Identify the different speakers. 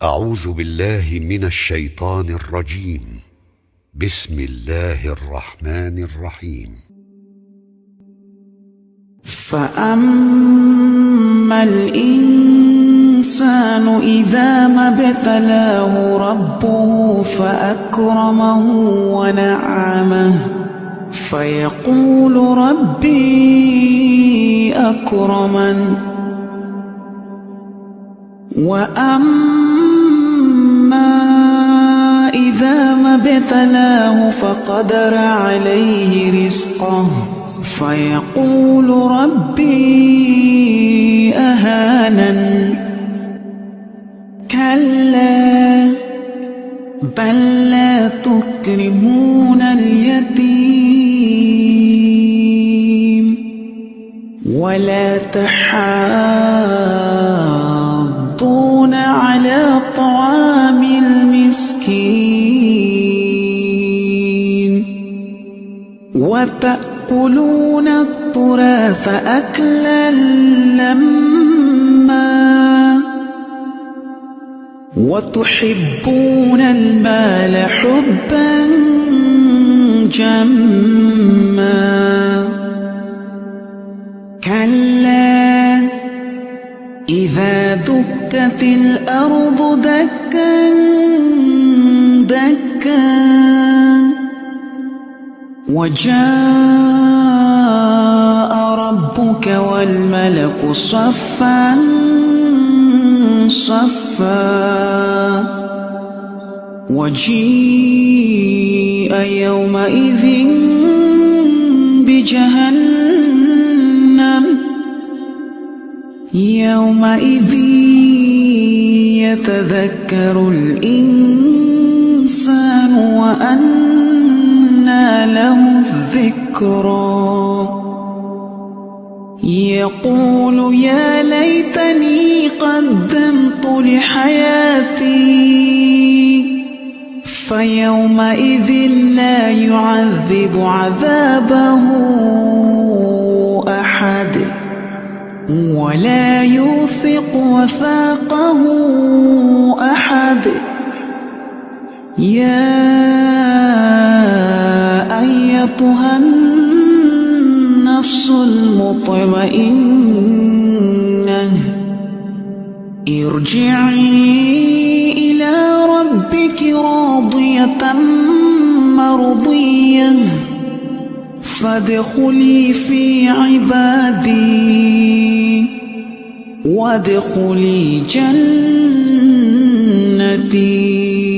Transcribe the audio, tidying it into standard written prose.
Speaker 1: أعوذ بالله من الشيطان الرجيم. بسم الله الرحمن الرحيم.
Speaker 2: فأما الإنسان إذا ما ابتلاه ربه فأكرمه ونعمه فيقول ربي أكرمن. وأما إذا ما ابتلاه فقدر عليه رزقه فيقول ربي أهانن. كلا بل لا تكرمون اليتيم ولا تحاضون على طعام المسكين وتأكلون التراث أكلا لما وتحبون المال حبا جما. كلا إذا دكت الأرض دكا دكا وجاء ربك والملك صفا صفا وجيء يومئذ بجهنم يومئذ يتذكر الإنسان وأنى له الذكرى يقول يا ليتني قدمت لحياتي فيومئذ لا يعذب عذابه أحد ولا يوثق وثاقه أحد. يا أيتها النفس المطمئنة ارجعي إلى ربك راضية مرضية فادخلي في عبادي وادخلي جنتي.